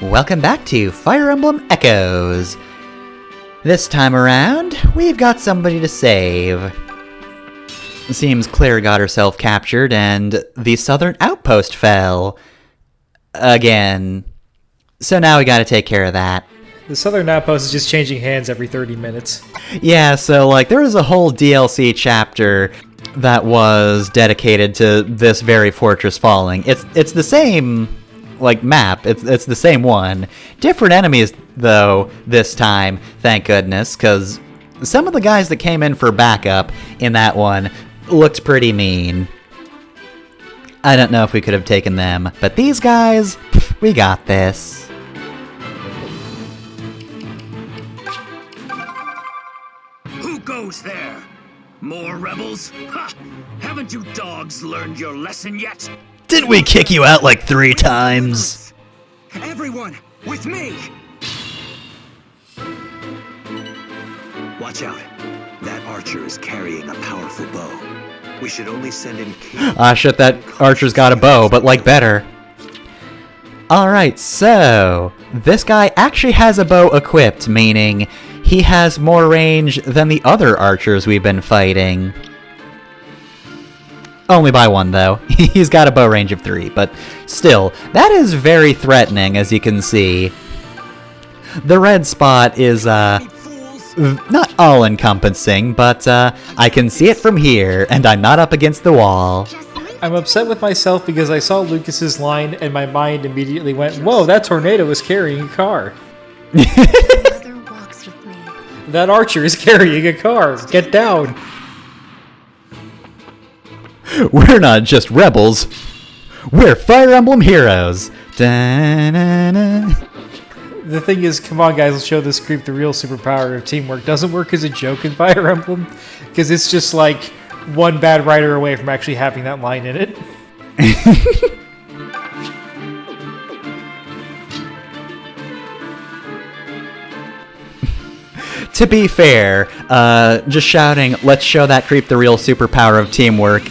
Welcome back to Fire Emblem Echoes. This time around, we've got somebody to save. Seems Claire got herself captured and the southern outpost fell. Again. So now we gotta take care of that. The southern outpost is just changing hands every 30 minutes. Yeah, so there was a whole DLC chapter that was dedicated to this very fortress falling. It's the same map. It's the same one. Different enemies though this time, thank goodness, cuz some of the guys that came in for backup in that one looked pretty mean. I don't know if we could have taken them, but these guys, we got this. Who goes there? More rebels? Ha! Haven't you dogs learned your lesson yet? Didn't we kick you out 3 times? Everyone, with me! Watch out. That archer is carrying a powerful bow. We should only send in Shit, that archer's got a bow, but better. Alright, so this guy actually has a bow equipped, meaning he has more range than the other archers we've been fighting. Only by 1, though. He's got a bow range of 3, but still, that is very threatening, as you can see. The red spot is, not all-encompassing, but, I can see it from here, and I'm not up against the wall. I'm upset with myself because I saw Lucas's line and my mind immediately went, whoa, that tornado is carrying a car. That archer is carrying a car. Get down. We're not just rebels. We're Fire Emblem heroes. Da-na-na. The thing is, come on guys, let's show this creep the real superpower of teamwork. Doesn't work as a joke in Fire Emblem, because it's just one bad writer away from actually having that line in it. To be fair, just shouting, let's show that creep the real superpower of teamwork,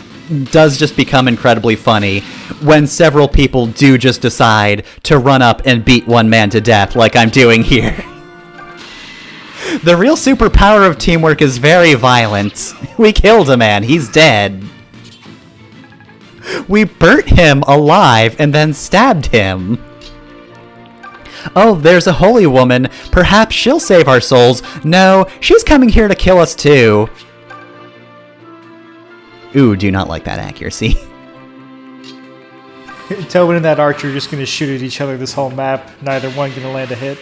does just become incredibly funny when several people do just decide to run up and beat one man to death like I'm doing here. The real superpower of teamwork is very violent. We killed a man, he's dead. We burnt him alive and then stabbed him. Oh, there's a holy woman. Perhaps she'll save our souls. No, she's coming here to kill us too. Ooh, do not like that accuracy. Tobin and that archer are just going to shoot at each other this whole map. Neither one going to land a hit.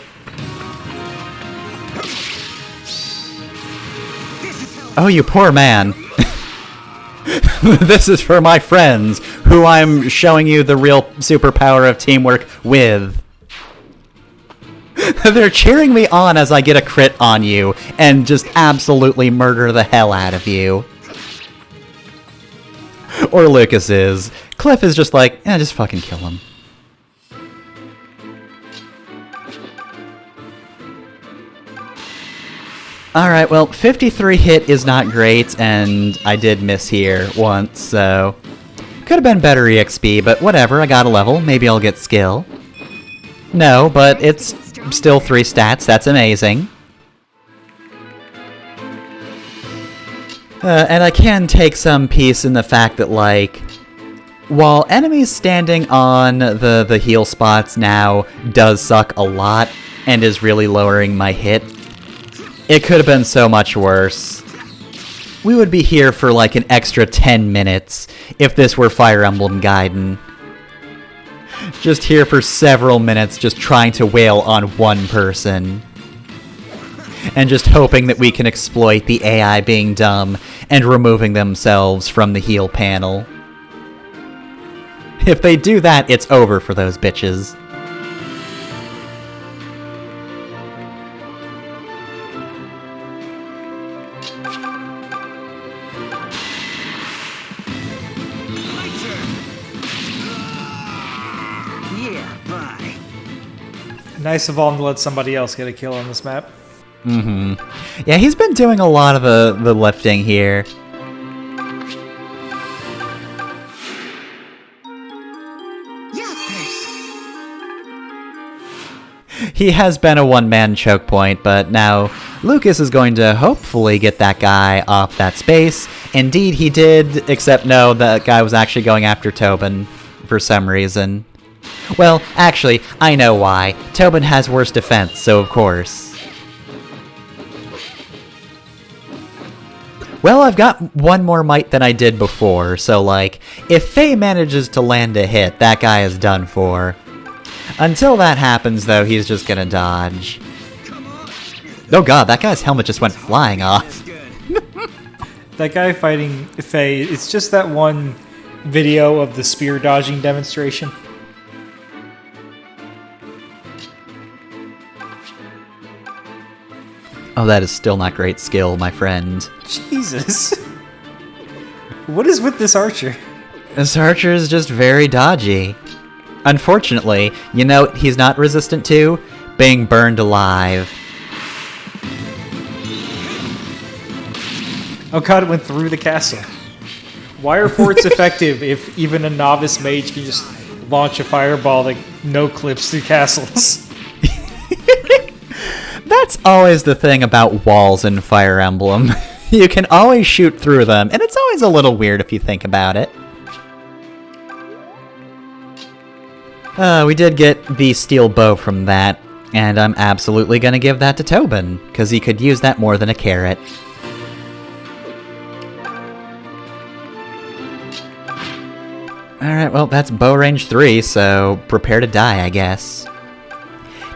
Oh, you poor man. This is for my friends, who I'm showing you the real superpower of teamwork with. They're cheering me on as I get a crit on you and just absolutely murder the hell out of you. Or Lucas is. Cliff is just just fucking kill him. Alright, well, 53 hit is not great, and I did miss here once, so... Could have been better EXP, but whatever, I got a level, maybe I'll get skill. No, but it's still 3 stats, that's amazing. And I can take some peace in the fact that, while enemies standing on the heal spots now does suck a lot, and is really lowering my hit, it could have been so much worse. We would be here for an extra 10 minutes if this were Fire Emblem Gaiden. Just here for several minutes just trying to wail on one person. And just hoping that we can exploit the AI being dumb and removing themselves from the heal panel. If they do that, it's over for those bitches. Nice of him to let somebody else get a kill on this map. Mm-hmm. Yeah, he's been doing a lot of the lifting here. He has been a one-man choke point, but now Lucas is going to hopefully get that guy off that space. Indeed, he did, except no, that guy was actually going after Tobin for some reason. Well, actually, I know why. Tobin has worse defense, so of course. Well, I've got one more might than I did before, so like, if Faye manages to land a hit, that guy is done for. Until that happens, though, he's just gonna dodge. Oh god, that guy's helmet just went flying off. That guy fighting Faye, it's just that one video of the spear dodging demonstration. Oh, that is still not great skill, my friend. Jesus. What is with this archer? This archer is just very dodgy. Unfortunately, you know what he's not resistant to? Being burned alive. Oh god, it went through the castle. Why are forts effective if even a novice mage can just launch a fireball that no-clips through castles? That's always the thing about walls in Fire Emblem. You can always shoot through them, and it's always a little weird if you think about it. We did get the steel bow from that, and I'm absolutely gonna give that to Tobin, because he could use that more than a carrot. Alright, well, that's bow range 3, so prepare to die, I guess.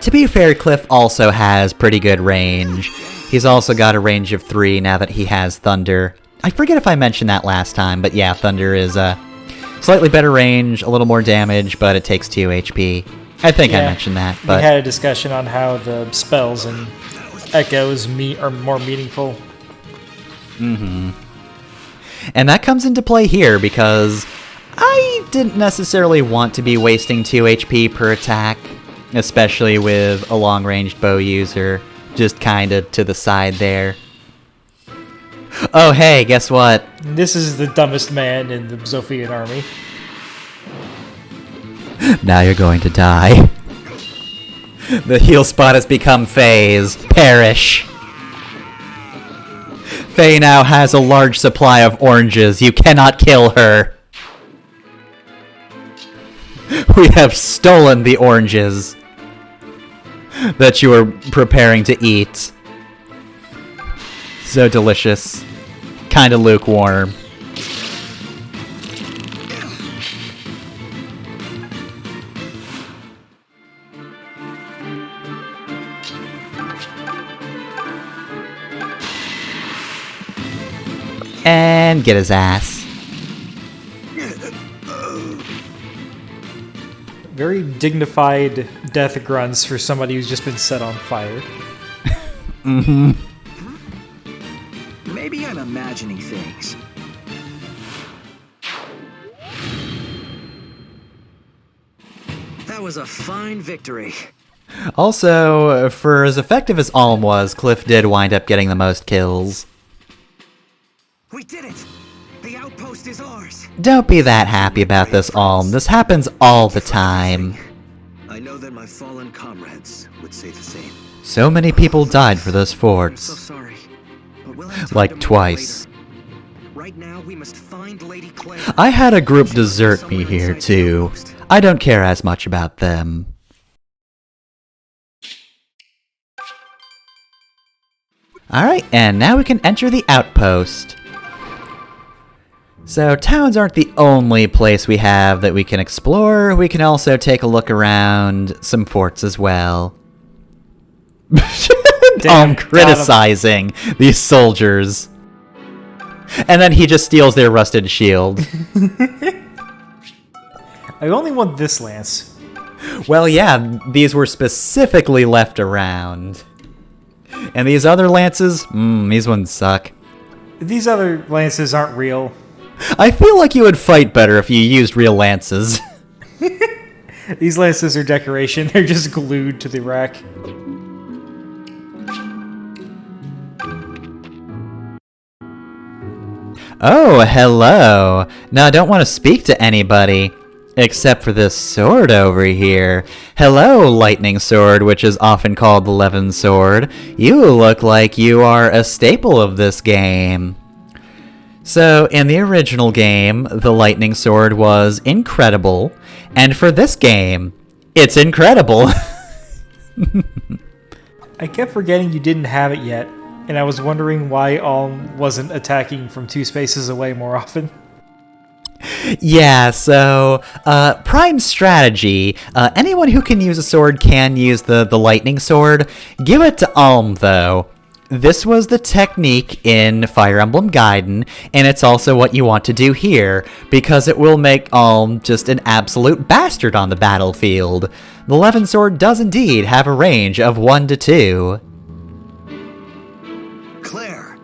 To be fair, Cliff also has pretty good range. He's also got a range of 3 now that he has Thunder. I forget if I mentioned that last time, but yeah, Thunder is a slightly better range, a little more damage, but it takes 2 HP. I think I mentioned that, but... We had a discussion on how the spells and echoes are more meaningful. Mm-hmm. And that comes into play here, because I didn't necessarily want to be wasting 2 HP per attack, especially with a long-ranged bow user just kinda to the side there. Oh hey, guess what? This is the dumbest man in the Zophian army. Now you're going to die. The heal spot has become Faye's. Perish. Faye now has a large supply of oranges. You cannot kill her. We have stolen the oranges that you were preparing to eat. So delicious. Kinda lukewarm. And get his ass. Very dignified death grunts for somebody who's just been set on fire. Mm-hmm. Maybe I'm imagining things. That was a fine victory. Also, for as effective as Alm was, Cliff did wind up getting the most kills. We did it! The outpost is ours! Don't be that happy about this, Alm. This happens all the time. I know that my fallen comrades would say the same. So many people died for those I'm so forts. sorry. But we'll have time Like to mourn twice. later. Right now, we must find Lady Claire. I had a group desert me here, too. I don't care as much about them. Alright, and now we can enter the outpost. So, towns aren't the only place we have that we can explore. We can also take a look around some forts as well. Damn, Criticizing these soldiers. And then he just steals their rusted shield. I only want this lance. Well, yeah, these were specifically left around. And these other lances, these ones suck. These other lances aren't real. I feel like you would fight better if you used real lances. These lances are decoration. They're just glued to the rack. Oh, hello. No, I don't want to speak to anybody. Except for this sword over here. Hello, Lightning Sword, which is often called the Levin Sword. You look like you are a staple of this game. So, in the original game, the Lightning Sword was incredible, and for this game, it's incredible. I kept forgetting you didn't have it yet, and I was wondering why Alm wasn't attacking from 2 spaces away more often. Yeah, so, prime strategy. Anyone who can use a sword can use the Lightning Sword. Give it to Alm, though. This was the technique in Fire Emblem Gaiden, and it's also what you want to do here, because it will make Alm just an absolute bastard on the battlefield. The Levin Sword does indeed have a range of 1 to 2. Claire!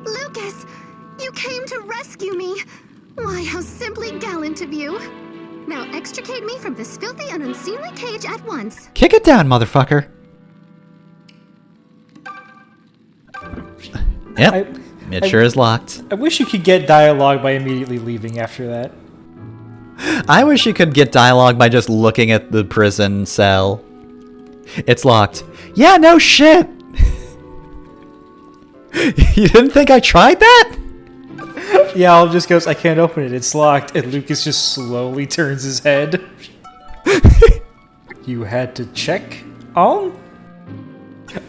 Lucas, you came to rescue me. Why, how simply gallant of you. Now extricate me from this filthy and unseemly cage at once. Kick it down, motherfucker. Yep, it sure is locked. I wish you could get dialogue by immediately leaving after that. I wish you could get dialogue by just looking at the prison cell. It's locked. Yeah, no shit! You didn't think I tried that? Yeah, Alm just goes, I can't open it, it's locked, and Lucas just slowly turns his head. You had to check, Alm?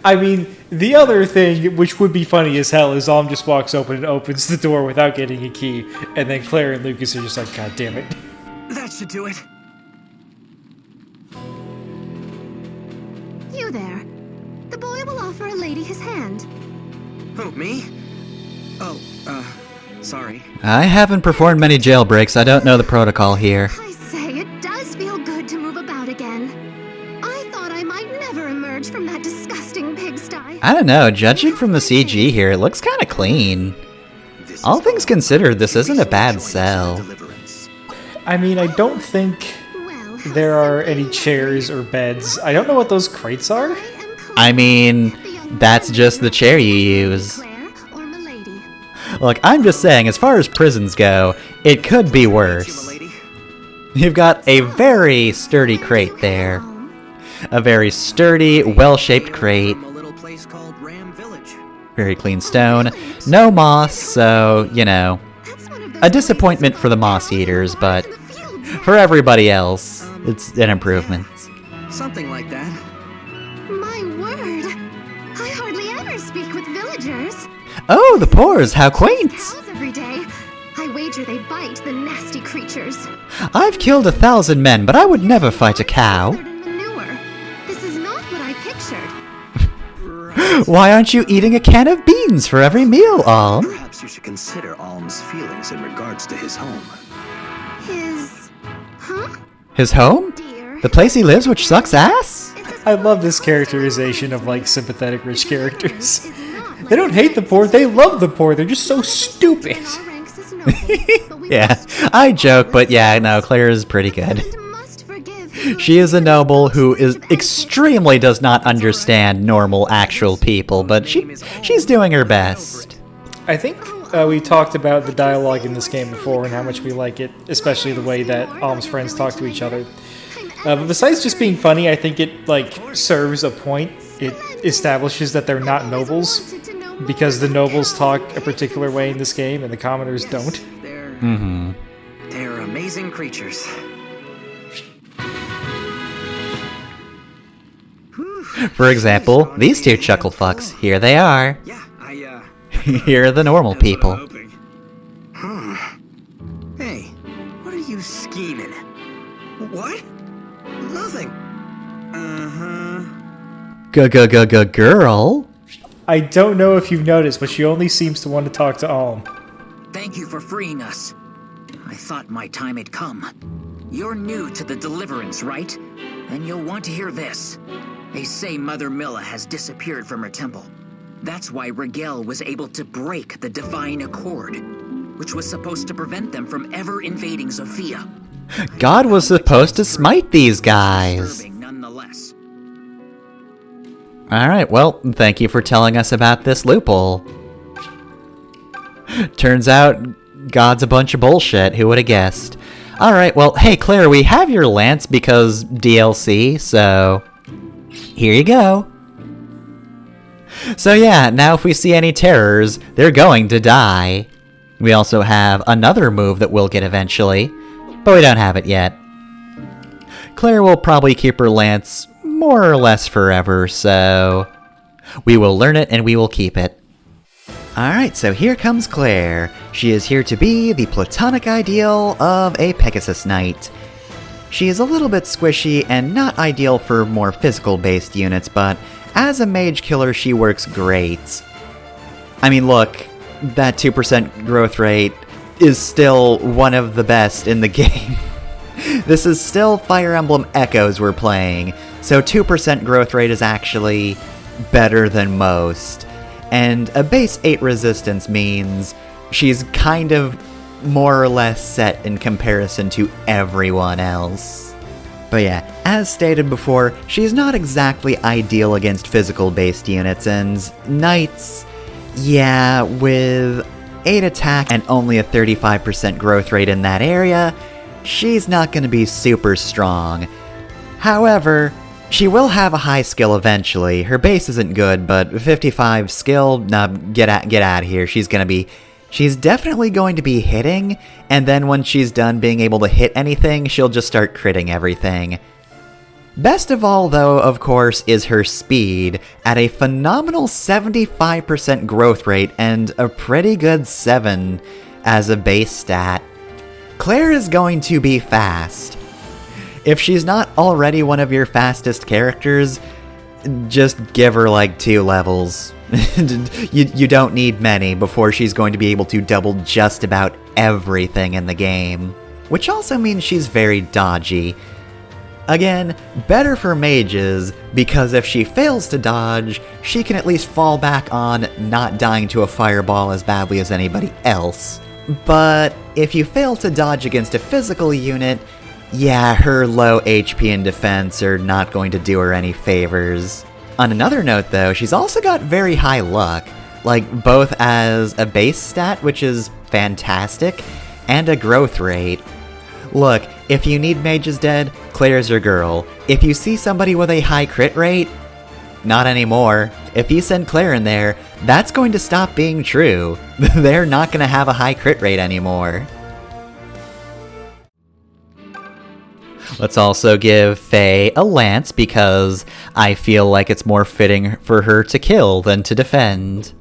I mean, the other thing, which would be funny as hell, is Alm just walks open and opens the door without getting a key, and then Claire and Lucas are just like, God damn it. That should do it. You there. The boy will offer a lady his hand. Who, me? Oh, sorry. I haven't performed many jailbreaks. I don't know the protocol here. I say, it does feel good to move about again. I thought I might never emerge from that disgusting pigsty. I don't know. Judging from the CG here, it looks kind of clean. All things considered, this isn't a bad cell. I mean, I don't think Well, there are any chairs or beds. I don't know what those crates are. I mean, that's just the chair you use. Claire or Milady. Look, I'm just saying, as far as prisons go, it could be worse. You've got a very sturdy crate there. A very sturdy, well-shaped crate. From a little place called Ram Village. Very clean stone. No moss, so, you know, a disappointment for the moss eaters, but for everybody else, it's an improvement. Something like that. My word! I hardly ever speak with villagers. Oh, the pores, how quaint! Cows every day. I wager they bite the nasty creatures. I've killed 1,000 men, but I would never fight a cow. Covered in manure. This is not what I pictured. Why aren't you eating a can of beans for every meal, Alm? Perhaps you should consider Alm's feelings in regards to his home. His... Huh? His home? Dear. The place he lives, which sucks ass? It's as I love this characterization of, like, sympathetic rich characters. is not like They don't hate the poor, they love the poor, they're just so stupid. our ranks as noble, but we Yeah, must I joke, but yeah, no, Claire is pretty good. and must forgive who She is a noble who is extremely does not understand normal, actual people, but she's doing her best. I think we talked about the dialogue in this game before and how much we like it, especially the way that Alm's friends talk to each other. But besides just being funny, I think it, like, serves a point. It establishes that they're not nobles, because the nobles talk a particular way in this game and the commoners don't. They're amazing creatures. For example, these two chuckle fucks, here they are. Yeah, Here are the normal people. Hey, what are you scheming? What? Nothing. Girl? I don't know if you've noticed, but she only seems to want to talk to Alm. Thank you for freeing us. I thought my time had come. You're new to the Deliverance, right? And you'll want to hear this. They say Mother Milla has disappeared from her temple. That's why Rigel was able to break the Divine Accord, which was supposed to prevent them from ever invading Sophia. God was supposed to smite these guys. Disturbing nonetheless. Alright, well, thank you for telling us about this loophole. Turns out, God's a bunch of bullshit, who would have guessed? Alright, well, hey Claire, we have your lance because DLC, so here you go. So yeah, now if we see any terrors, they're going to die. We also have another move that we'll get eventually, but we don't have it yet. Claire will probably keep her lance more or less forever, so we will learn it and we will keep it. Alright, so here comes Claire. She is here to be the platonic ideal of a Pegasus Knight. She is a little bit squishy and not ideal for more physical-based units, but as a mage killer, she works great. I mean, look, that 2% growth rate is still one of the best in the game. This is still Fire Emblem Echoes we're playing, so 2% growth rate is actually better than most. And a base 8 resistance means she's kind of more or less set in comparison to everyone else. But yeah, as stated before, she's not exactly ideal against physical-based units, and knights, yeah, with 8 attack and only a 35% growth rate in that area, she's not going to be super strong. However, she will have a high skill eventually. Her base isn't good, but 55 skill, nah, get out of here. She's definitely going to be hitting, and then when she's done being able to hit anything, she'll just start critting everything. Best of all, though, of course, is her speed, at a phenomenal 75% growth rate and a pretty good 7 as a base stat. Claire is going to be fast. If she's not already one of your fastest characters, just give her like 2 levels. You don't need many before she's going to be able to double just about everything in the game. Which also means she's very dodgy. Again, better for mages, because if she fails to dodge, she can at least fall back on not dying to a fireball as badly as anybody else. But if you fail to dodge against a physical unit, yeah, her low HP and defense are not going to do her any favors. On another note though, she's also got very high luck, like both as a base stat, which is fantastic, and a growth rate. Look, if you need mages dead, Claire's your girl. If you see somebody with a high crit rate, not anymore. If you send Claire in there, that's going to stop being true. They're not going to have a high crit rate anymore. Let's also give Faye a lance because I feel like it's more fitting for her to kill than to defend.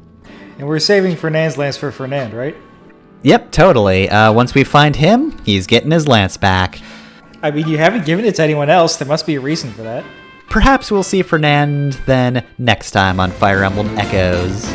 And we're saving Fernand's lance for Fernand, right? Yep, totally. Once we find him, he's getting his lance back. I mean, you haven't given it to anyone else. There must be a reason for that. Perhaps we'll see Fernand then next time on Fire Emblem Echoes.